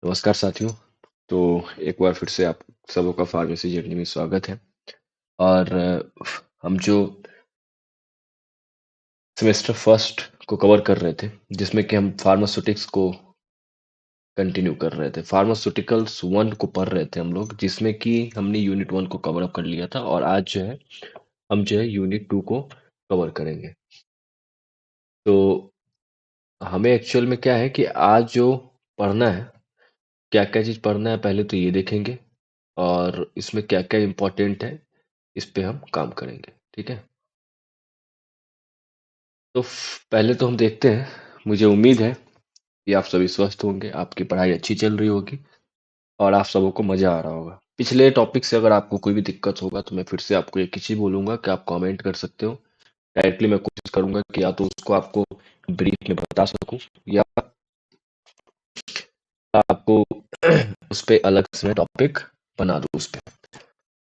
नमस्कार साथियों। तो एक बार फिर से आप सबों का फार्मेसी जर्नी में स्वागत है। और हम जो सेमेस्टर फर्स्ट को कवर कर रहे थे, जिसमें कि हम फार्मास्यूटिक्स को कंटिन्यू कर रहे थे। फार्मास्यूटिकल्स वन को पढ़ रहे थे हम लोग, जिसमें कि हमने यूनिट वन को कवर अप कर लिया था। और आज जो है हम जो है यूनिट टू को कवर करेंगे। तो हमें एक्चुअल में क्या है कि आज जो पढ़ना है, क्या क्या चीज़ पढ़ना है, पहले तो ये देखेंगे। और इसमें क्या क्या इम्पोर्टेंट है, इस पे हम काम करेंगे। ठीक है। तो पहले तो हम देखते हैं। मुझे उम्मीद है कि आप सभी स्वस्थ होंगे, आपकी पढ़ाई अच्छी चल रही होगी और आप सबों को मजा आ रहा होगा। पिछले टॉपिक से अगर आपको कोई भी दिक्कत होगा तो मैं फिर से आपको एक ही चीज बोलूंगा कि आप कमेंट कर सकते हो। डायरेक्टली मैं कोशिश करूंगा कि या तो उसको आपको ब्रीफ में बता सकूं, या आपको उस पे अलग से टॉपिक बना दूं उस पे।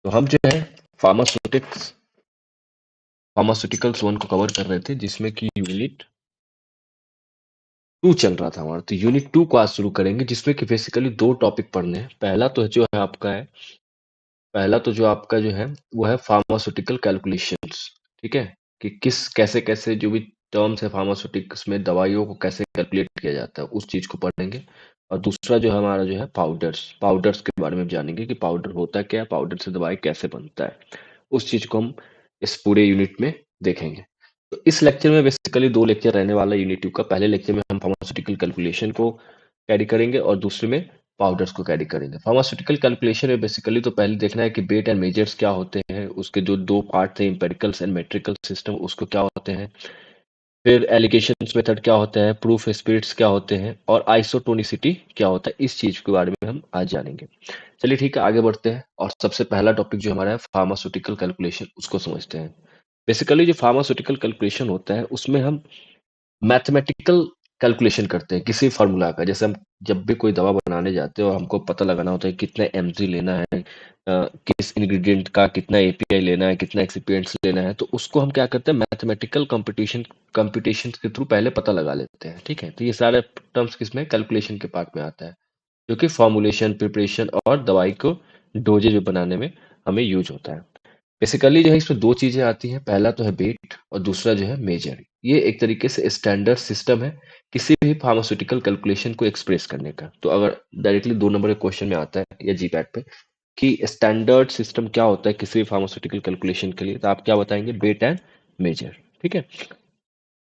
तो हम जो है फार्मास्यूटिक्स फार्मास्यूटिकल्स वन को कवर कर रहे थे, जिसमें कि यूनिट टू चल रहा था हमारा। तो यूनिट टू को आज शुरू करेंगे, जिसमें कि बेसिकली दो टॉपिक पढ़ने हैं। पहला तो जो आपका जो है वो है फार्मास्यूटिकल कैलकुलेशंस। ठीक है। कि किस कैसे कैसे जो भी टर्म्स है फार्मास्यूटिक्स में, दवाइयों को कैसे कैलकुलेट किया जाता है, उस चीज को पढ़ेंगे। और दूसरा जो है हमारा जो है पाउडर्स पाउडर्स के बारे में जानेंगे कि पाउडर होता क्या है, पाउडर से दवाई कैसे बनता है। उस चीज को हम इस पूरे यूनिट में देखेंगे। तो इस लेक्चर में बेसिकली दो लेक्चर रहने वाला है यूनिट टू का। पहले लेक्चर में हम फार्मास्यूटिकल कैलकुलेशन को कैरी करेंगे और दूसरे में पाउडर्स को कैरी करेंगे। फार्मास्यूटिकल कैलकुलेशन में बेसिकली तो पहले देखना है कि वेट एंड मेजर्स क्या होते हैं, उसके जो दो पार्ट थे, इंपेरिकल्स एंड मेट्रिकल सिस्टम, उसको क्या होते हैं। फिर एलिगेशंस मेथड क्या होता है, प्रूफ स्पीड्स क्या होते हैं, और आइसोटोनिसिटी क्या होता है। इस चीज के बारे में हम आज जानेंगे। चलिए ठीक है, आगे बढ़ते हैं और सबसे पहला टॉपिक जो हमारा है फार्मास्यूटिकल कैलकुलेशन, उसको समझते हैं। बेसिकली जो फार्मास्यूटिकल कैलकुलेशन होता है, उसमें हम मैथमेटिकल कैलकुलेशन करते हैं किसी फार्मूला का। जैसे हम जब भी कोई दवा बनाने जाते हैं और हमको पता लगाना होता है कितने एमजी लेना है, किस इंग्रेडिएंट का कितना एपीआई लेना है, कितना एक्सिपिएंट्स लेना है, तो उसको हम क्या करते हैं, मैथमेटिकल कंप्यूटेशन के थ्रू पहले पता लगा लेते हैं। ठीक है। तो ये सारे टर्म्स किसमें, कैलकुलेशन के पार्ट में आता है, जो कि फॉर्मुलेशन, प्रिपरेशन और दवाई को डोजेज बनाने में हमें यूज होता है। बेसिकली जो है इसमें दो चीजें आती हैं। पहला तो है वेट और दूसरा जो है मेजर। ये एक तरीके से स्टैंडर्ड सिस्टम है किसी भी फार्मास्यूटिकल कैलकुलेशन को एक्सप्रेस करने का। तो अगर डायरेक्टली 2 नंबर के क्वेश्चन में आता है या जीपैट पे कि स्टैंडर्ड सिस्टम क्या होता है किसी भी फार्मास्यूटिकल कैलकुलेशन के लिए, तो आप क्या बताएंगे, वेट एंड मेजर। ठीक है।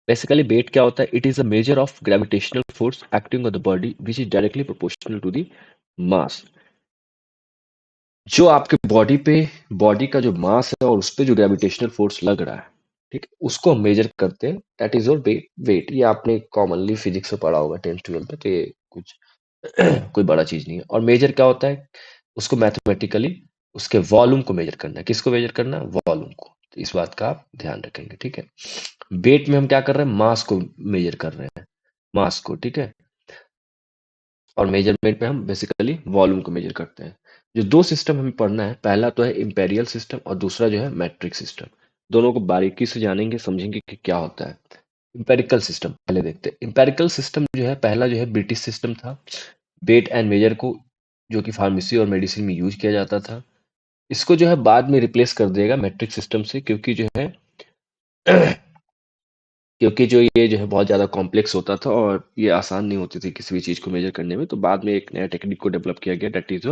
बेसिकली वेट क्या होता है, it is a measure of gravitational force acting on the body which is directly proportional to the mass. जो आपके बॉडी का जो मास है और उस पे जो ग्रेविटेशनल फोर्स लग रहा है, ठीक है, उसको हम मेजर करते हैं। That is your weight. ये आपने कॉमनली फिजिक्स में पढ़ा होगा 10th 12th में, तो ये कुछ कोई बड़ा चीज नहीं है। और मेजर क्या होता है, उसको मैथमेटिकली उसके वॉल्यूम को मेजर करना है। किसको मेजर करना है, वॉल्यूम को। तो इस बात का आप ध्यान रखेंगे। ठीक है। वेट में हम क्या कर रहे हैं, मास को मेजर कर रहे हैं, मास को। ठीक है। और मेजरमेंट में हम बेसिकली वॉल्यूम को मेजर करते हैं। जो दो सिस्टम हमें पढ़ना है, पहला तो है इंपेरियल सिस्टम और दूसरा जो है मैट्रिक सिस्टम। दोनों को बारीकी से जानेंगे, समझेंगे कि क्या होता है। इंपेरिकल सिस्टम पहले देखते हैं। इंपेरिकल सिस्टम जो है पहला जो है ब्रिटिश सिस्टम था। वेट एंड मेजर को जो कि फार्मेसी और मेडिसिन में यूज किया जाता था, इसको जो है बाद में रिप्लेस कर देगा मैट्रिक सिस्टम से, क्योंकि जो है क्योंकि जो ये जो है बहुत ज़्यादा कॉम्प्लेक्स होता था और ये आसान नहीं होती थी किसी भी चीज़ को मेजर करने में। तो बाद में एक नया टेक्निक को डेवलप किया गया, दैट इज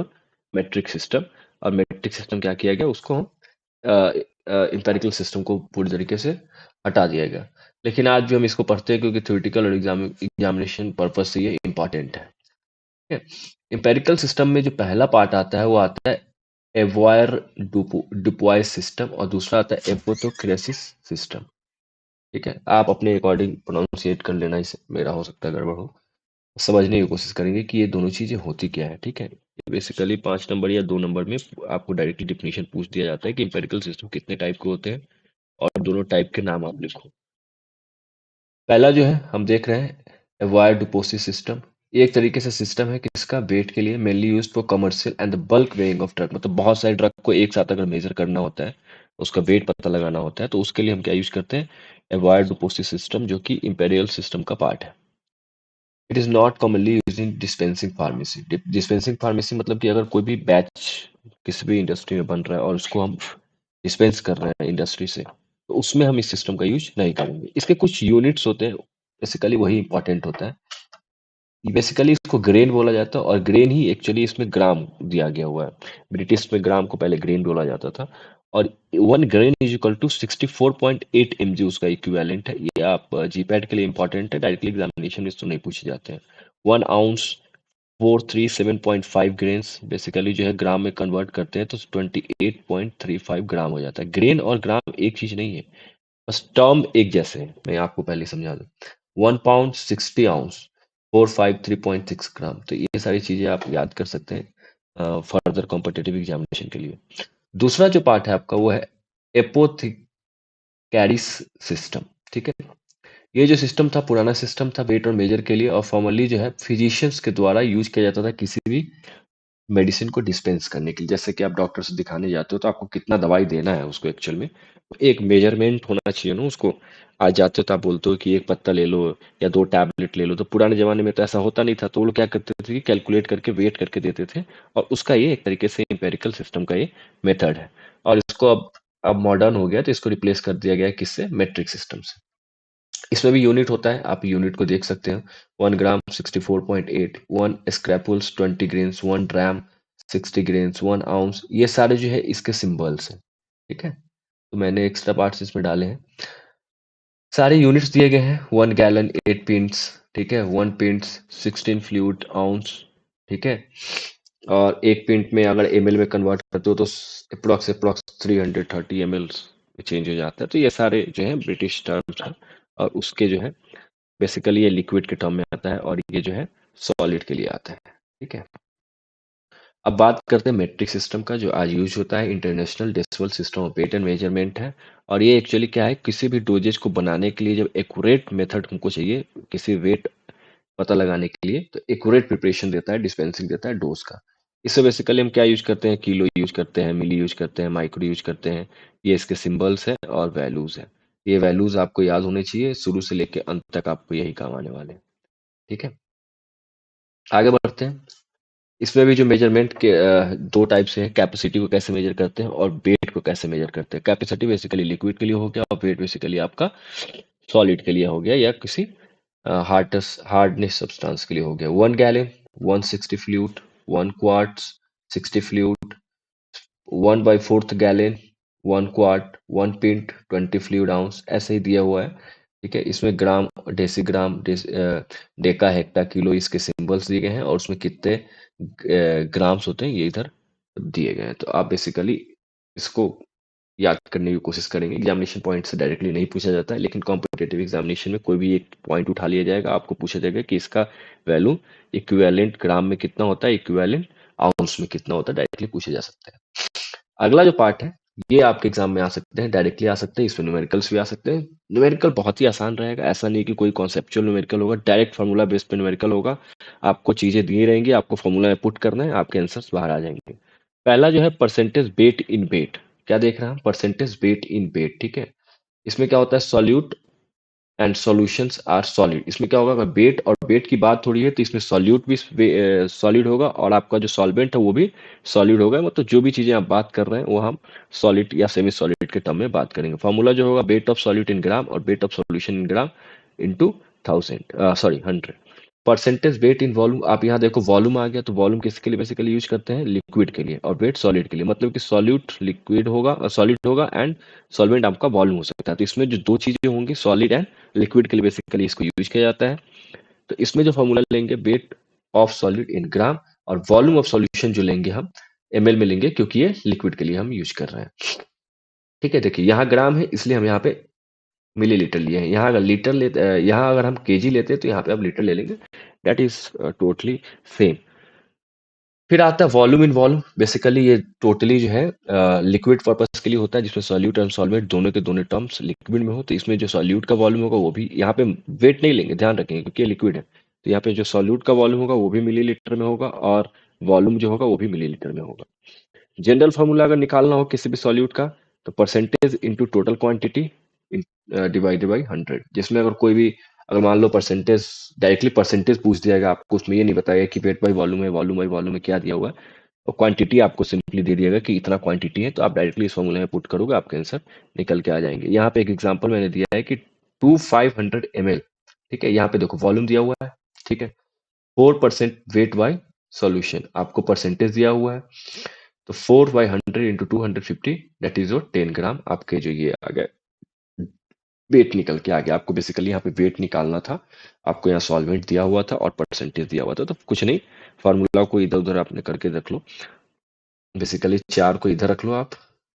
मेट्रिक सिस्टम। और मेट्रिक सिस्टम क्या किया गया, उसको हम इंपेरिकल सिस्टम को पूरी तरीके से हटा दिया गया। लेकिन आज भी हम इसको पढ़ते हैं क्योंकि थ्योरेटिकल और एग्जामिनेशन पर्पज से ये इंपॉर्टेंट है। ठीक है। इंपेरिकल सिस्टम में जो पहला पार्ट आता है वो आता है एवॉयर डुपोइस सिस्टम और दूसरा आता है एपोथोक्रेसिस सिस्टम। ठीक है। आप अपने अकॉर्डिंग प्रोनाउंसिएट कर लेना, इसे मेरा हो सकता है गड़बड़ हो। समझने की कोशिश करेंगे कि ये दोनों चीजें होती क्या है। ठीक है। बेसिकली 5 नंबर या 2 नंबर में आपको डायरेक्टली डिफिनेशन पूछ दिया जाता है कि इंपेरिकल सिस्टम कितने टाइप के होते हैं और दोनों टाइप के नाम आप लिखो। पहला जो है हम देख रहे हैं एवायर डुपोसी सिस्टम। ये एक तरीके से सिस्टम है कि इसका वेट के लिए mainly use for commercial and the bulk weighing of drug. मतलब बहुत सारे ड्रग को एक साथ अगर मेजर करना होता है, उसका वेट पता लगाना होता है, तो उसके लिए हम क्या यूज करते हैं, एवायर डुपोसी सिस्टम, जो कि इंपेरियल सिस्टम का पार्ट है। It is not commonly use in dispensing pharmacy. Dispensing pharmacy मतलब कि अगर कोई भी बैच किसी भी इंडस्ट्री में बन रहा है और उसको हम डिस्पेंस कर रहे हैं इंडस्ट्री से, तो उसमें हम इस सिस्टम का यूज नहीं करेंगे। इसके कुछ यूनिट्स होते हैं, बेसिकली वही इंपॉर्टेंट होता है। बेसिकली इसको ग्रेन बोला जाता है, और ग्रेन ही एक्चुअली इसमें ग्राम दिया गया हुआ है। ब्रिटिश में ग्राम को पहले ग्रेन बोला जाता था, और 1 grain is equal to 64.8 mg उसका इक्विवेलेंट है। ये आप जीपैट के लिए इंपॉर्टेंट है, डायरेक्टली एग्जामिनेशन में तो नहीं पूछे जाते हैं। 1 ounce 437.5 ग्रेन्स बेसिकली जो है ग्राम में कन्वर्ट करते हैं तो 28.35 ग्राम हो जाता है। ग्रेन और ग्राम एक चीज नहीं है, बस टर्म एक जैसे हैं। मैं आपको पहले समझा दूं। 1 pound 60 ounce 453.6 ग्राम। तो ये सारी चीजें आप याद कर सकते हैं फर्दर कॉम्पिटेटिव एग्जामिनेशन के लिए। दूसरा जो पार्ट है आपका वो है एपोथेकेरिस सिस्टम। ठीक है, ये जो सिस्टम था पुराना सिस्टम था वेट और मेजर के लिए, और फॉर्मली जो है फिजिशियंस के द्वारा यूज किया जाता था किसी भी मेडिसिन को डिस्पेंस करने के लिए। जैसे कि आप डॉक्टर से दिखाने जाते हो तो आपको कितना दवाई देना है उसको एक्चुअल में एक मेजरमेंट होना चाहिए ना उसको। आज जाते हो तो आप बोलते हो कि एक पत्ता ले लो या 2 टैबलेट ले लो, तो पुराने जमाने में तो ऐसा होता नहीं था। तो वो लोग क्या करते थे कि कैलकुलेट करके वेट करके देते थे, और उसका ये एक तरीके से एम्पेरिकल सिस्टम का ये मेथड है। और इसको अब मॉडर्न हो गया तो इसको रिप्लेस कर दिया गया है किससे, मेट्रिक सिस्टम से। इसमें भी यूनिट होता है, आप यूनिट को देख सकते हैं। 1 ग्राम 64.8, 1 स्क्रैपुल्स 20 ग्रेन्स, 1 ड्राम 60 ग्रेन्स, 1 ounce, ये सारे जो है इसके सिंबल्स हैं। ठीक है, तो मैंने एक्स्ट्रा पार्ट्स इसमें डाले हैं। सारे यूनिट्स दिए गए हैं। 1 गैलन 8 पिंट्स, ठीक है, 1 पिंट्स 16 फ्लूइड आउंस। ठीक है, और एक पिंट में अगर एमएल में कन्वर्ट करते हो तो अप्रोक्स 330 ml में चेंज हो जाता है। तो ये सारे जो है ब्रिटिश टर्म्स हैं, और उसके जो है बेसिकली ये लिक्विड के टर्म में आता है, और ये जो है सॉलिड के लिए आता है। ठीक है, अब बात करते हैं मेट्रिक सिस्टम का, जो आज यूज होता है। International decimal system of weight and measurement है। और ये एक्चुअली क्या है, किसी भी डोजेज को बनाने के लिए जब एक्यूरेट मेथड हमको चाहिए किसी वेट पता लगाने के लिए, तो एक्यूरेट प्रिपरेशन देता है, डिस्पेंसिंग देता है डोज का। इससे बेसिकली हम क्या यूज करते हैं, किलो यूज करते हैं, मिली यूज करते हैं, माइक्रो यूज करते हैं। ये इसके सिंबल्स है और वैल्यूज है। ये वैल्यूज आपको याद होने चाहिए, शुरू से लेकर अंत तक आपको यही काम आने वाले हैं। ठीक है, आगे बढ़ते हैं। इसमें भी जो मेजरमेंट के दो टाइप से है, कैपेसिटी को कैसे मेजर करते हैं और वेट को कैसे मेजर करते हैं। कैपेसिटी बेसिकली लिक्विड के लिए हो गया, और वेट बेसिकली आपका सॉलिड के लिए हो गया, या किसी हार्डनेस सब्सटेंस के लिए हो गया। 1 gallon 160 fluid, 1 quarts 60 fluid, 1/4 gallon 1 quart, 1 pint 20 fluid ounce, ऐसे ही दिया हुआ है। ठीक है, इसमें gram decigram deca hecto kilo इसके सिंबल्स दिए गए हैं, और उसमें कितने ग्राम्स होते हैं ये इधर दिए गए हैं। तो आप बेसिकली इसको याद करने की कोशिश करेंगे। एग्जामिनेशन पॉइंट से डायरेक्टली नहीं पूछा जाता है, लेकिन कॉम्पिटेटिव एग्जामिनेशन में कोई भी एक पॉइंट उठा लिया जाएगा, आपको पूछा जाएगा कि इसका वैल्यू इक्विवेलेंट ग्राम में कितना होता है, इक्विवेलेंट आउंस में कितना होता है, डायरेक्टली पूछा जा सकता है। अगला जो पार्ट है ये आपके एग्जाम में आ सकते हैं, डायरेक्टली आ सकते हैं, इसमें न्यूमेरिकल्स भी आ सकते हैं। न्यूमेरिकल बहुत ही आसान रहेगा, ऐसा नहीं कि कोई कॉन्सेप्चुअल न्यूमेरिकल होगा, डायरेक्ट फार्मूला बेस पे न्यूमेरिकल होगा। आपको चीजें दी रहेंगी, आपको फार्मूला में पुट करना है, आपके आंसर्स बाहर आ जाएंगे। पहला जो है परसेंटेज वेट इन वेट, क्या देख रहे हैं, परसेंटेज वेट इन वेट। ठीक है, इसमें क्या होता है, solute and solutions are solid. इसमें क्या होगा, वेट और वेट की बात थोड़ी है, तो इसमें सॉल्यूट भी सॉलिड होगा, और आपका जो सॉल्वेंट है वो भी सॉलिड होगा। मतलब जो भी चीजें आप बात कर रहे हैं वो हम सॉलिड या सेमी सॉलिड के टर्म में बात करेंगे। फॉर्मूला जो होगा, वेट ऑफ सॉल्यूट इन ग्राम और weight of solution in gram into 100। Percentage wait in volume, आप यहाँ देखो वॉल्यूम आ गया, तो वॉल्यूम किसके लिए बेसिकली यूज करते हैं, लिक्विड के लिए, और वेट सॉलिड के लिए। मतलब कि सॉल्यूट लिक्विड होगा, सॉलिड होगा, एंड सॉल्वेंट आपका वॉल्यूम हो सकता है। तो इसमें जो दो चीजें होंगी, सॉलिड एंड लिक्विड के लिए बेसिकली इसको यूज किया जाता है। तो इसमें जो फॉर्मूला लेंगे, वेट ऑफ सॉलिड इन ग्राम, और वॉल्यूम ऑफ सॉल्यूशन जो लेंगे हम एमएल में लेंगे, क्योंकि ये लिक्विड के लिए हम यूज कर रहे हैं। ठीक है, देखिए यहाँ ग्राम है इसलिए हम यहाँ पे मिलीलीटर लिए हैं। यहाँ अगर लीटर लेते, यहाँ अगर हम केजी लेते हैं तो यहाँ पे आप लीटर ले लेंगे। That is totally same. फिर आता है वॉल्यूम इन वॉल्यूम। बेसिकली ये टोटली जो है लिक्विड पर्पस के लिए होता है, जिसमें सॉल्यूट और सॉल्वेंट दोनों के दोनों टर्म्स लिक्विड में हो। तो इसमें जो सॉल्यूट का वॉल्यूम होगा वो भी, यहाँ पे वेट नहीं लेंगे, ध्यान रखेंगे, क्योंकि ये लिक्विड है। तो यहाँ पे जो सॉल्यूट का वॉल्यूम होगा वो भी मिलीलीटर में होगा, और वॉल्यूम जो होगा वो भी मिलीलीटर में होगा। जनरल फार्मूला अगर निकालना हो किसी भी सॉल्यूट का, तो percentage into total quantity divided by 100, जिसमें अगर कोई भी अगर मान लो परसेंटेज, डायरेक्टली परसेंटेज पूछ दिया जाएगा आपको, उसमें ये नहीं बताएगा कि वेट बाई वॉल्यूम है, वॉल्यूम बाई वॉल्यूम में क्या दिया हुआ है, और क्वांटिटी आपको सिंपली दे दिएगा कि इतना क्वांटिटी है, तो आप डायरेक्टली इस फॉर्मूले में पुट करोगे, आपके आंसर निकल के आ जाएंगे। यहाँ पे एक एग्जांपल मैंने दिया है कि 500 ml, ठीक है, यहाँ पे देखो वॉल्यूम दिया हुआ है, ठीक है, 4% वेट बाय सॉल्यूशन, आपको परसेंटेज दिया हुआ है, तो 4/100 इंटू 250, दैट इज योर 10 ग्राम, आपके जो ये आ गए वेट निकल के आ गया। आपको बेसिकली यहाँ पे वेट निकालना था, आपको यहाँ सॉल्वेंट दिया हुआ था और परसेंटेज दिया हुआ था, तो कुछ नहीं, फार्मूला को इधर उधर आपने करके रख लो, बेसिकली 4 को इधर रख लो आप,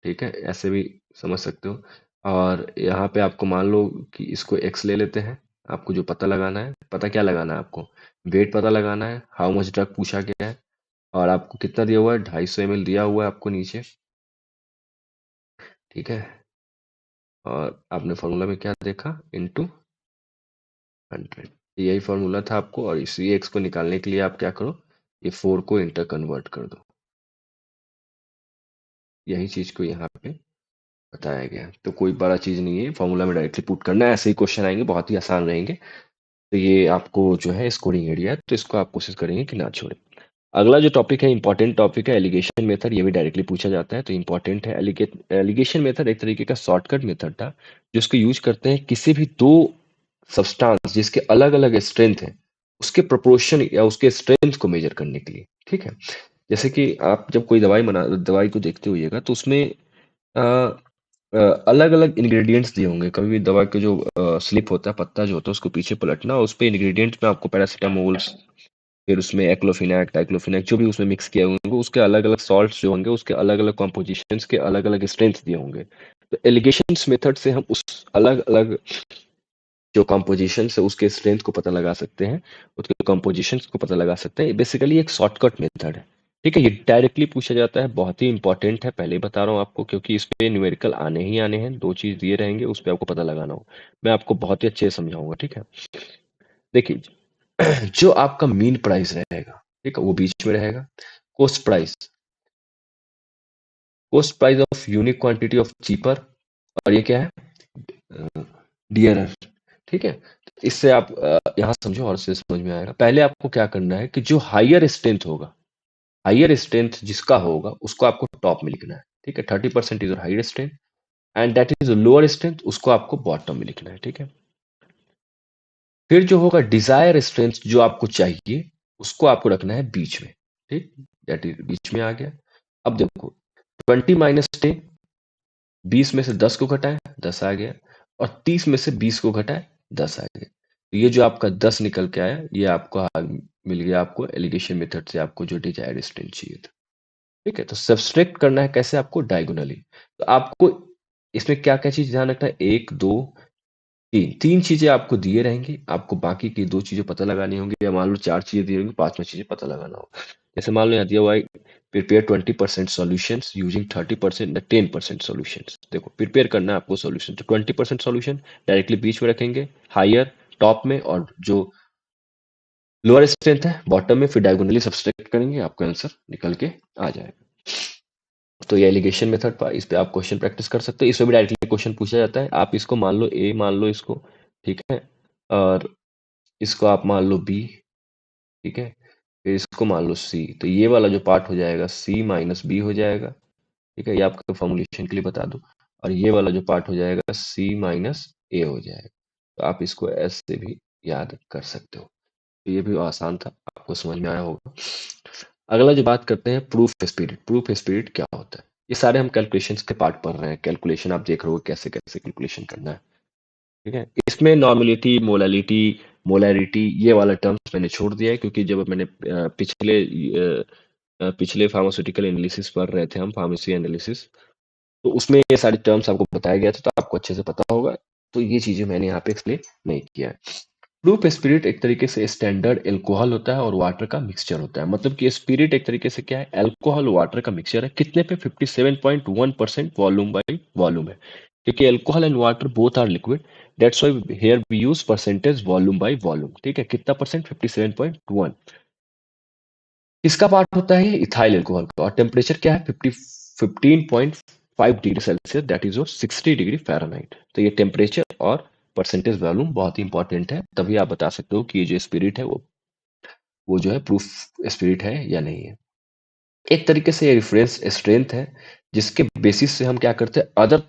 ठीक है, ऐसे भी समझ सकते हो। और यहाँ पे आपको मान लो कि इसको x ले लेते हैं, आपको जो पता लगाना है, पता क्या लगाना है आपको, वेट पता लगाना है, हाउ मच ड्रग पूछा गया है, और आपको कितना दिया हुआ है, 250 ml दिया हुआ है आपको नीचे, ठीक है, और आपने फॉर्मूला में क्या देखा, इनटू 100, यही फॉर्मूला था आपको, और इसी एक्स को निकालने के लिए आप क्या करो, ये 4 को इंटर कन्वर्ट कर दो, यही चीज को यहाँ पे बताया गया है। तो कोई बड़ा चीज नहीं है, फॉर्मूला में डायरेक्टली पुट करना है, ऐसे ही क्वेश्चन आएंगे, बहुत ही आसान रहेंगे। तो ये आपको जो है स्कोरिंग एरिया है, तो इसको आप कोशिश करेंगे कि ना छोड़े। अगला जो टॉपिक है, इंपॉर्टेंट टॉपिक है, एलिगेशन मेथड, ये भी डायरेक्टली पूछा जाता है, तो इंपॉर्टेंट है। एलिगेशन मेथड एक तरीके का शॉर्टकट मेथड था, जिसको यूज करते हैं किसी भी दो सब्सटेंस जिसके अलग अलग स्ट्रेंथ है, उसके प्रोपोर्शन या उसके स्ट्रेंथ को मेजर करने के लिए, ठीक है। जैसे कि आप जब कोई दवाई को देखते होइएगा, तो उसमें अलग अलग इंग्रेडिएंट्स दिए होंगे, कभी भी दवा के जो स्लिप होता है, पत्ता जो होता है, उसको पीछे पलटना, और उस पे इंग्रेडिएंट्स में आपको पैरासीटामोल, फिर उसमें एक्लोफिनैक, डाइक्लोफिनैक, जो भी उसमें मिक्स किए होंगे, उसके अलग अलग सॉल्ट्स जो होंगे, उसके अलग अलग कॉम्पोजिशंस के अलग अलग स्ट्रेंथ दिए होंगे। तो एलिगेशंस मेथड से हम उस अलग अलग जो कॉम्पोजिशन है उसके स्ट्रेंथ को पता लगा सकते हैं, उसके कॉम्पोजिशन को पता लगा सकते हैं। बेसिकली एक शॉर्टकट मेथड है, ठीक है। ये डायरेक्टली पूछा जाता है, बहुत ही इंपॉर्टेंट है, पहले ही बता रहा हूँ आपको, क्योंकि इस पे न्यूमेरिकल आने ही आने हैं, दो चीज दिए रहेंगे, उस पर आपको पता लगाना हो। मैं आपको बहुत ही अच्छे से समझाऊंगा, ठीक है। देखिए, जो आपका मीन प्राइस रहेगा, ठीक है, वो बीच में रहेगा। Coast price, coast price of unique quantity of cheaper, और ये क्या है, डियरर, ठीक है। इससे आप यहाँ समझो और से समझ में आएगा। पहले आपको क्या करना है कि जो हायर स्ट्रेंथ होगा, हायर स्ट्रेंथ जिसका होगा, उसको आपको टॉप में लिखना है, ठीक है। 30% is higher strength, and that is lower strength, उसको आपको बॉटम में लिखना है, ठीक है। फिर जो होगा डिजायर स्ट्रेंथ, जो आपको चाहिए, उसको आपको रखना है बीच में, ठीक, दैट इज बीच में आ गया। अब देखो, 20 - 10, 20 में से 10 को घटाएं, 10 आ गया, और 30 में से 20 को घटाएं, 10 आ गया। तो ये जो आपका 10 निकल के आया, ये आपको मिल गया, आपको एलिगेशन मेथड से आपको जो डिजायर्ड स्ट्रेंथ चाहिए था, ठीक है। तो सब्सट्रैक्ट करना है कैसे, आपको डायगोनली। तो आपको इसमें क्या क्या चीज ध्यान रखना है, एक, दो, तीन, तीन चीजें आपको दिए रहेंगी, आपको बाकी की दो चीजें पता लगानी होंगी, या मान लो चार चीजें दी होंगी, पांचवा चीजें पता लगाना होगा। जैसे मान लो यहाँ दिया हुआ है, प्रिपेयर 20% सॉल्यूशंस यूजिंग 30% 10% सॉल्यूशंस। देखो, प्रिपेयर करना है आपको सॉल्यूशन, तो 20% सॉल्यूशन डायरेक्टली बीच में रखेंगे, हायर टॉप में, और जो लोअर स्ट्रेंथ है बॉटम में, फिर डायगोनली सब्सट्रैक्ट करेंगे, आपका आंसर निकल के आ जाएगा। तो ये एलिगेशन मेथड पर, इस पे आप क्वेश्चन प्रैक्टिस कर सकते हो, इसमें भी डायरेक्टली क्वेश्चन पूछा जाता है। आप इसको मान लो ए, मान लो इसको, ठीक है, और इसको आप मान लो बी, ठीक है, फिर इसको मान लो सी, तो ये वाला जो पार्ट हो जाएगा सी माइनस बी हो जाएगा, ठीक है, ये आपका फॉर्मुलेशन के लिए बता दो। और ये वाला जो पार्ट हो जाएगा सी माइनस ए हो जाएगा। तो आप इसको ऐसे भी याद कर सकते हो। तो ये भी आसान था, आपको समझ में आया होगा। अगला जो बात करते हैं, प्रूफ स्पिरिट। प्रूफ स्पिरिट क्या होता है, ये सारे हम कैलकुलेशंस के पार्ट पढ़ रहे हैं, कैलकुलेशन आप देख रहे हो कैसे कैसे कैलकुलेशन करना है, ठीक है। इसमें नॉर्मेलिटी, मोलालिटी, मोलैरिटी, ये वाला टर्म्स मैंने छोड़ दिया है, क्योंकि जब मैंने पिछले फार्मास्यूटिकल एनालिसिस पढ़ रहे थे हम, फार्मेसी एनालिसिस, तो उसमें ये सारे टर्म्स आपको बताया गया था, तो आपको अच्छे से पता होगा। तो ये चीजें मैंने यहाँ पे एक्सप्लेन नहीं किया है। प्रूफ स्पिरिट एक तरीके से स्टैंडर्ड एल्कोहल होता है और वाटर का मिक्सचर होता है। मतलब कि स्पिरिट एक तरीके से क्या है, अल्कोहल वाटर का मिक्सचर है। कितने पे, 57.1% वॉल्यूम बाई वॉल्यूम है, क्योंकि alcohol and water both are liquid, that's why here we use percentage volume by volume, ठीक है। कितना परसेंट, 57.1। किसका पार्ट होता है, इथाइल अल्कोहल का, और टेम्परेचर क्या है, 15.5 degree Celsius, that is your 60 degree Fahrenheit. तो ये टेम्परेचर और परसेंटेज वॉल्यूम बहुत ही इंपॉर्टेंट है, तभी आप बता सकते हो कि ये जो स्पिरिट है वो जो है प्रूफ स्पिरिट है या नहीं है। एक तरीके से ये रेफरेंस स्ट्रेंथ है, जिसके बेसिस से हम क्या करते हैं, अदर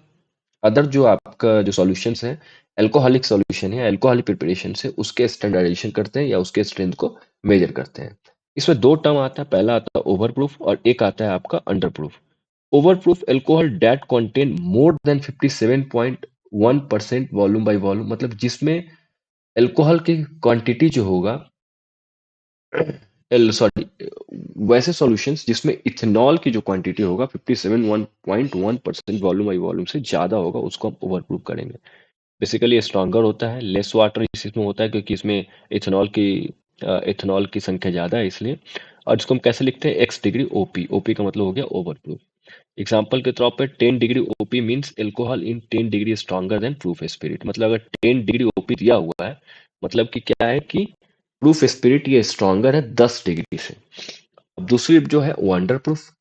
अदर जो आपका जो सॉल्यूशंस है, अल्कोहलिक सॉल्यूशन है, अल्कोहलिक प्रिपरेशन से उसके स्टैंडर्डाइजेशन करते हैं या उसके स्ट्रेंथ को मेजर करते हैं। इसमें दो टर्म आता है, पहला आता है ओवर प्रूफ और एक आता है आपका under proof. Over proof alcohol that contain more than 57.1% volume by volume, मतलब जिसमें एल्कोहल की क्वांटिटी जो होगा, सॉरी, वैसे सॉल्यूशंस जिसमें इथेनॉल की जो क्वांटिटी होगा 57.1% वॉल्यूम बाई वॉल्यूम से ज्यादा होगा, उसको हम ओवर प्रूफ करेंगे। बेसिकली स्ट्रॉन्गर होता है, लेस वाटर इसमें होता है क्योंकि इसमें इथेनॉल की संख्या ज्यादा है इसलिए। और इसको हम कैसे लिखते हैं, एक्स डिग्री ओपी, ओपी का मतलब हो गया ओवर प्रूफ। एग्जाम्पल के तौर पर 10 degree OP means alcohol in 10 degree stronger than proof spirit, मतलब अगर 10 डिग्री ओपी दिया हुआ है, मतलब कि क्या है कि प्रूफ स्पिरिट ये स्ट्रॉन्गर है 10 डिग्री से। अब दूसरी जो है वो अंडर प्रूफ,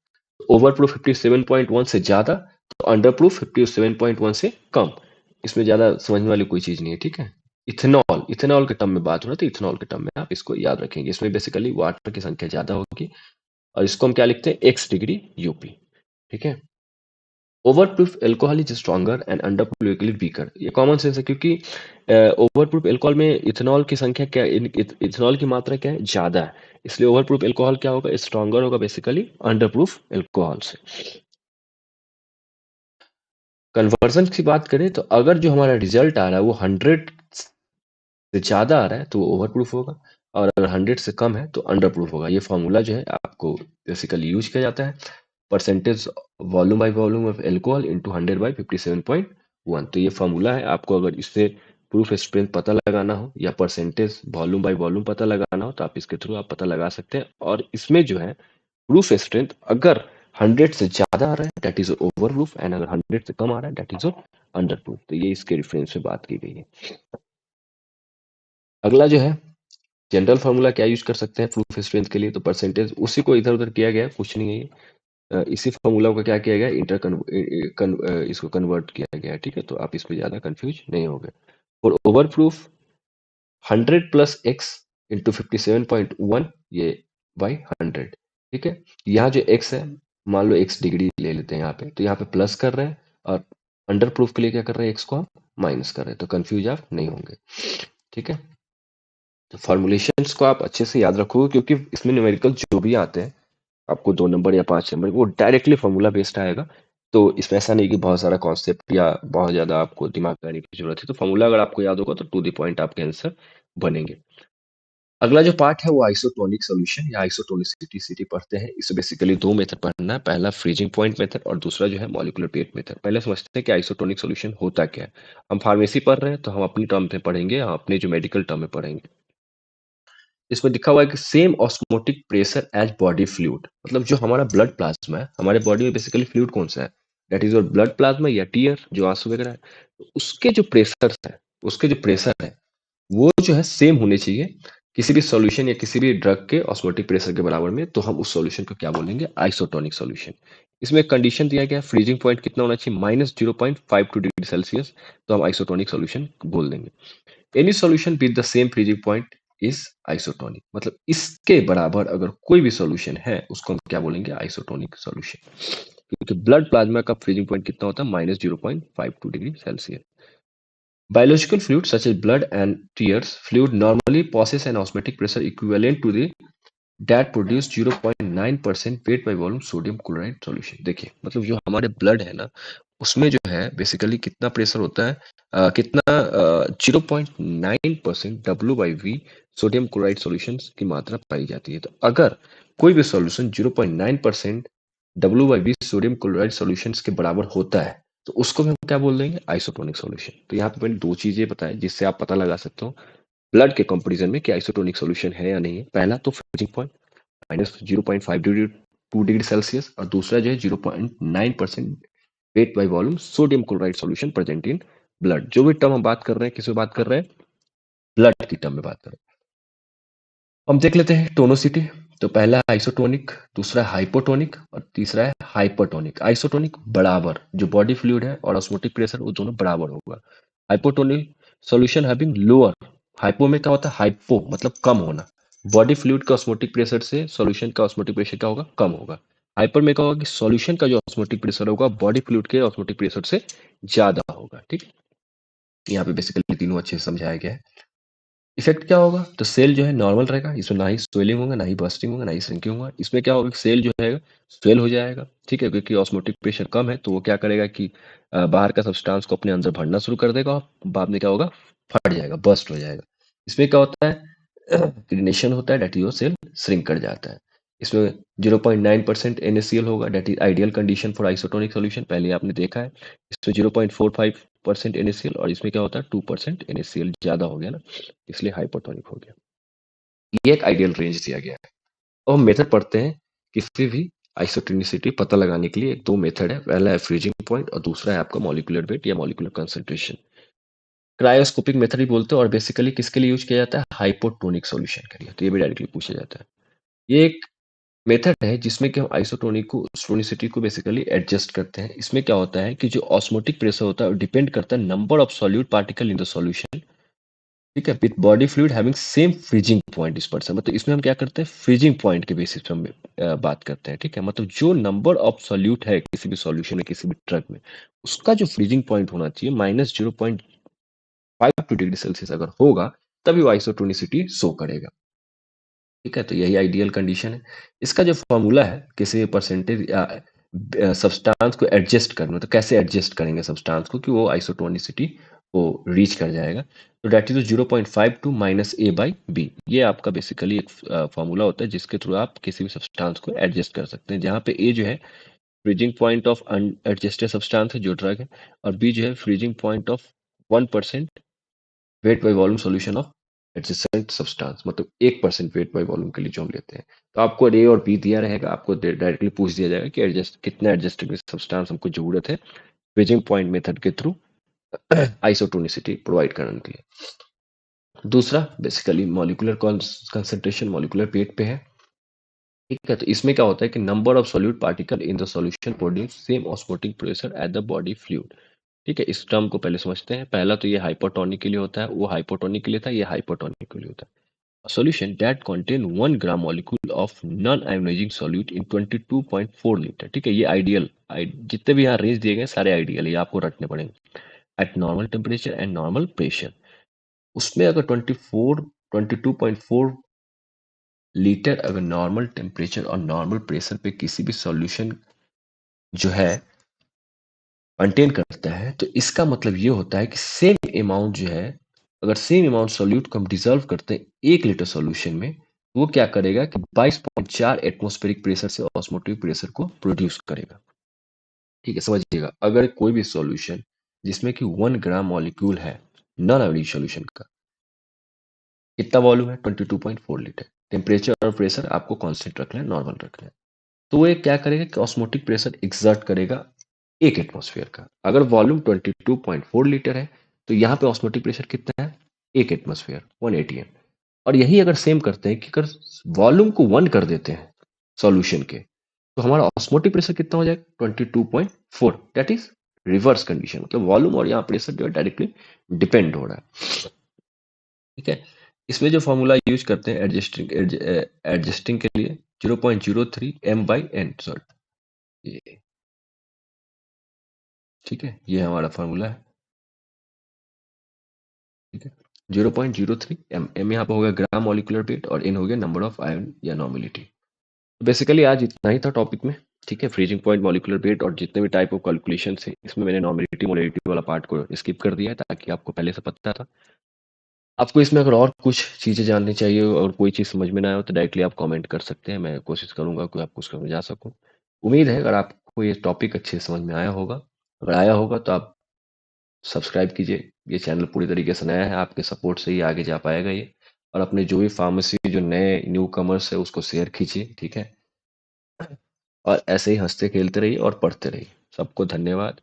ओवर प्रूफ 57.1 से ज्यादा, तो अंडर प्रूफ 57.1 से कम। इसमें ज्यादा समझने वाली कोई चीज नहीं है, ठीक है। इथेनॉल के टर्म में बात हो रहा है, तो इथेनॉल के टर्म में आप इसको याद रखेंगे। इसमें बेसिकली वाटर की संख्या ज्यादा होगी और इसको हम क्या लिखते हैं, एक्स डिग्री यूपी, ठीक है। Over proof alcohol is stronger and under proof weaker, ये कॉमन सेंस है क्योंकि ओवर प्रूफ एल्कोहल में इथेनॉल की संख्या क्या है, इथेनॉल की मात्रा क्या है, ज्यादा है, इसलिए ओवर प्रूफ एल्कोहल क्या होगा, स्ट्रॉन्गर होगा बेसिकली अंडर प्रूफ एल्कोहल से। कन्वर्जन की बात करें तो अगर जो हमारा रिजल्ट आ रहा है वो 100 से ज्यादा आ रहा है तो वो ओवर प्रूफ होगा, और अगर 100 से कम है तो अंडर प्रूफ होगा। ये फॉर्मूला जो है आपको बेसिकली यूज किया जाता है, percentage volume by volume of alcohol into 100 by 57.1। तो ये फॉर्मूला है, आपको अगर इससे प्रूफ स्ट्रेंथ पता लगाना हो या परसेंटेज वॉल्यूम बाय वॉल्यूम पता लगाना हो तो आप इसके थ्रू आप पता लगा सकते हैं। और इसमें जो है प्रूफ स्ट्रेंथ अगर 100 से ज्यादा आ रहा है that is over proof, and अगर 100 से कम आ रहा है दैट इज अंडर प्रूफ। तो ये इसके रेफरेंस में बात की गई है। अगला जो है जनरल फार्मूला क्या यूज कर सकते हैं प्रूफ स्ट्रेंथ के लिए, तो परसेंटेज उसी को इधर उधर किया गया है, कुछ नहीं है ये। इसी फार्मूला को क्या किया गया, इसको कन्वर्ट किया गया है, ठीक है। तो आप इस पे ज्यादा कंफ्यूज नहीं हो गए। और over proof 100 plus x into 57.1 ये बाई 100, ठीक है। यहाँ जो एक्स है, मान लो एक्स डिग्री ले लेते हैं यहाँ पे, तो यहाँ पे प्लस कर रहे हैं और अंडर प्रूफ के लिए क्या कर रहे हैं, एक्स को हम माइनस कर रहे हैं, तो कंफ्यूज आप नहीं होंगे, ठीक है। तो फॉर्मुलेशंस को आप अच्छे से याद रखोगे क्योंकि इसमें न्यूमेरिकल जो भी आते हैं आपको 2 नंबर या 5 नंबर, वो डायरेक्टली फॉर्मूला बेस्ड आएगा। तो इसमें ऐसा नहीं कि बहुत सारा कॉन्सेप्ट या बहुत ज्यादा आपको दिमाग लगाने की जरूरत है, तो फॉर्मूला अगर आपको याद होगा तो टू द पॉइंट आपके आंसर बनेंगे। अगला जो पार्ट है वो आइसोटोनिक सॉल्यूशन या आइसोटोनिसिटी पढ़ते हैं। इससे बेसिकली दो मेथड पढ़ना है, पहला फ्रीजिंग पॉइंट मेथड और दूसरा जो है मॉलिक्यूलर वेट मेथड। पहले समझते हैं कि आइसोटोनिक सॉल्यूशन होता क्या है। हम फार्मेसी पढ़ रहे हैं तो हम अपनी टर्म में पढ़ेंगे, हम अपने जो मेडिकल टर्म में पढ़ेंगे। इसमें लिखा हुआ है कि same osmotic pressure as body fluid, मतलब जो हमारा ब्लड प्लाज्मा है, हमारे बॉडी में बेसिकली फ्लूइड कौन सा है, that is your blood plasma या टीयर जो आंसू वगैरह है। तो उसके जो प्रेशर है वो जो है सेम होने चाहिए किसी भी सॉल्यूशन या किसी भी ड्रग के ऑस्मोटिक प्रेशर के बराबर में, तो हम उस सॉल्यूशन को क्या बोलेंगे, आइसोटोनिक सॉल्यूशन। इसमें एक कंडीशन दिया गया है, फ्रीजिंग पॉइंट कितना होना चाहिए, -0.52 डिग्री सेल्सियस, तो हम आइसोटोनिक सॉल्यूशन बोल देंगे। Any solution with the same freezing point is isotonic, मतलब इसके बराबर अगर कोई भी सॉल्यूशन है उसको हम क्या बोलेंगे, आइसोटोनिक सॉल्यूशन। क्योंकि ब्लड प्लाज्मा का फ्रीजिंग पॉइंट कितना होता है, -0.52 degree Celsius. Biological fluid such as blood and tears fluid normally possess an osmotic pressure equivalent to the that produce 0.9% weight by volume sodium chloride solution। देखिए मतलब जो हमारे blood है ना उसमें जो है बेसिकली कितना प्रेशर होता है, कितना 0.9% W/V सोडियम क्लोराइड सॉल्यूशंस की मात्रा पाई जाती है। तो अगर कोई भी solution 0.9% W/V sodium chloride solutions के बराबर होता है तो उसको हम क्या बोल देंगे, आइसोटोनिक सॉल्यूशन। तो यहाँ पे मैंने दो चीजें बताई जिससे आप पता लगा सकते हो ब्लड के कंपैरिजन में कि आइसोटोनिक सॉल्यूशन है या नहीं है। पहला तो फ्रीजिंग पॉइंट -0.5 डिग्री सेल्सियस, और दूसरा जो है 0.9% weight by volume sodium chloride solution present in blood. जो भी टर्म हम बात कर रहे हैं, किस में बात कर रहे हैं, ब्लड की टर्म में बात कर रहे हैं। हम देख लेते हैं टोनोसिटी। तो पहला है आइसोटोनिक, दूसरा है हाइपोटोनिक और तीसरा है हाइपरटोनिक। आइसोटोनिक बराबर जो बॉडी फ्लूइड है और ऑस्मोटिक प्रेशर वो दोनों बराबर होगा। Hypotonic solution having lower. Hypo में क्या होता है, हाइपो मतलब कम होना, बॉडी फ्लूइड का ऑस्मोटिक प्रेशर से सॉल्यूशन का ऑस्मोटिक प्रेशर क्या होगा, कम होगा। हाइपर में क्या होगा कि सॉल्यूशन का जो ऑस्मोटिक प्रेशर होगा बॉडी फ्लूइड के ऑस्मोटिक प्रेशर से ज्यादा होगा। ठीक, यहाँ पे बेसिकली तीनों अच्छे से समझाया गया है। इफेक्ट क्या होगा, तो सेल जो है नॉर्मल रहेगा, इसमें ना ही स्वेलिंग होगा, ना ही बर्स्टिंग होगा, ना ही श्रिंकिंग होगा। इसमें क्या होगा, सेल जो है स्वेल हो जाएगा, ठीक है, क्योंकि ऑस्मोटिक प्रेशर कम है तो वो क्या करेगा कि बाहर का सब्सटेंस को अपने अंदर भरना शुरू कर देगा और बाद में क्या होगा, फट जाएगा, बर्स्ट हो जाएगा। इसमें क्या होता है, क्रीनेशन होता है, डेट इज सेल श्रिंक कर जाता है। इसमें 0.9% NaCl होगा, that is ideal condition for isotonic solution, पहले आपने देखा है। इसमें 0.45% NaCl और इसमें क्या होता है 2% NaCl, ज्यादा हो गया ना, इसलिए हाइपोटोनिक हो गया। ये एक आइडियल रेंज दिया गया है। और हम मेथड पढ़ते हैं, किसी भी आइसोटोनिसिटी पता लगाने के लिए एक दो मेथड है, पहला है फ्रीजिंग पॉइंट और दूसरा है आपका मॉलिक्यूलर वेट या मॉलिक्यूलर कंसंट्रेशन। क्रायोस्कोपिक मेथड भी बोलते हैं और बेसिकली किसके लिए यूज किया जाता है, हाइपोटोनिक सॉल्यूशन के लिए, तो ये भी डायरेक्टली पूछा जाता है। ये एक मेथड है जिसमें कि हम आइसोटोनिक को टोनिसिटी को बेसिकली एडजस्ट करते हैं। इसमें क्या होता है कि जो ऑस्मोटिक प्रेशर होता है डिपेंड करता है number of solute particle in the solution, ठीक है, with body fluid having same freezing point इस परसेंट, मतलब इसमें हम क्या करते हैं, फ्रीजिंग पॉइंट के बेसिस पे हम बात करते हैं, ठीक है, मतलब जो नंबर ऑफ सॉल्यूट है किसी भी सॉल्यूशन में, किसी भी ड्रग में, उसका जो फ्रीजिंग पॉइंट होना चाहिए -0.52 डिग्री सेल्सियस अगर होगा, तभी वो आइसोटोनिसिटी शो करेगा। ठीक है, तो यही आइडियल कंडीशन है। इसका जो फॉर्मूला है किसी परसेंटेज सब्सटेंस को एडजस्ट करना, तो कैसे एडजस्ट करेंगे सब्सटेंस को कि वो आइसोटोनिसिटी को रीच कर जाएगा, तो डेट इज 0.52 -a/b। ये आपका बेसिकली एक फॉर्मूला होता है जिसके थ्रू आप किसी भी सब्सटेंस को एडजस्ट कर सकते हैं, जहाँ पे ए जो है freezing point of unadjusted substance है जो ड्रग है, और बी जो है freezing point of 1% weight by volume solution of adjacent substance, मतलब 1% वेट बाई वॉल्यूम के लिए जो हम लेते हैं। तो आपको ए और बी दिया रहेगा, आपको डायरेक्टली पूछ दिया जाएगा कि एडजस्ट कितना एडजस्टेबल सब्सटेंस हमको जरूरत है फ्रीजिंग पॉइंट मेथड के थ्रू आइसोटोनिसिटी प्रोवाइड करने के लिए। दूसरा basically molecular concentration molecular weight पे है, ठीक है, तो इसमें क्या होता है कि number of solute particle in the solution produce same osmotic pressure at the body fluid. ठीक है, इस टर्म को पहले समझते हैं। पहला तो ये हाइपोटोनिक के लिए होता है, वो हाइपोटोनिक के लिए था, ये हाइपोटोनिक के लिए होता है। A solution that contain 1 gram molecule of non-ionizing solute in 22.4 litre, ठीक है, ये आइडियल, जितने भी यहाँ रेंज दिए गए सारे आइडियल है, ये आपको रटने पड़ेंगे। Eight normal temperature and normal pressure, उसमें अगर 22.4 लीटर अगर नॉर्मल टेम्परेचर और नॉर्मल प्रेशर पे किसी भी सॉल्यूशन जो है कंटेन करता है, तो इसका मतलब ये होता है कि सेम अमाउंट जो है, अगर सेम अमाउंट सॉल्यूट को हम डिजोल्व करते हैं 1 लीटर सॉल्यूशन में, तो वो क्या करेगा कि 22.4 एटमॉस्फेरिक प्रेशर से ऑस्मोटिक प्रेशर को प्रोड्यूस करेगा। ठीक है, समझिएगा, अगर कोई भी सॉल्यूशन जिसमें कि 1 ग्राम मॉलिक्यूल है नॉन आयोडीन सॉल्यूशन का, कितना वॉल्यूम है 22.4 लीटर, टेम्परेचर और प्रेशर आपको कांस्टेंट रखना है, नॉर्मल रखना है, तो वो क्या करेगा कि ऑस्मोटिक प्रेशर एक्सर्ट करेगा 1 एटमॉस्फेयर का। अगर वॉल्यूम 22.4 लीटर है तो यहाँ पे ऑस्मोटिक प्रेशर कितना है, 1 एटमॉस्फेयर, 1 atm। और यही अगर सेम करते हैं कि अगर वॉल्यूम को 1 कर देते हैं सॉल्यूशन के, तो हमारा ऑस्मोटिक प्रेशर कितना हो जाएगा 22.4, दैट इज रिवर्स कंडीशन, मतलब वॉल्यूम और यहाँ प्रेशर जो है डायरेक्टली डिपेंड हो रहा है। ठीक है, इसमें जो फॉर्मूला यूज करते हैं एडजस्टिंग के लिए 0.03 m/n, सॉरी, ये, ठीक है, ये हमारा फार्मूला है। ठीक है, 0.03 एम, एम यहाँ पे हो गया ग्राम मॉलिक्यूलर वेट और एन हो गया नंबर ऑफ आयन या नॉर्मेलिटी। बेसिकली आज इतना ही था टॉपिक में। ठीक है, फ्रीजिंग पॉइंट, मॉलिक्यूलर वेट और जितने भी टाइप ऑफ कैलकुलेशन है, इसमें मैंने नॉर्मेलिटी मोलिटी वाला पार्ट को स्किप कर दिया है ताकि आपको पहले से पता था। आपको इसमें अगर और कुछ चीज़ें जाननी चाहिए और कोई चीज़ समझ में ना आए तो डायरेक्टली आप कमेंट कर सकते हैं, मैं कोशिश करूंगा कि आपको उसका समझा सकूं। उम्मीद है अगर आपको ये टॉपिक अच्छे से समझ में आया होगा, अगर आया होगा तो आप सब्सक्राइब कीजिए। ये चैनल पूरी तरीके से नया है, आपके सपोर्ट से ही आगे जा पाएगा ये। और अपने जो भी फार्मेसी जो नए न्यू कमर्स है उसको शेयर कीजिए, ठीक है, और ऐसे ही हंसते खेलते रहिए और पढ़ते रहिए। सबको धन्यवाद।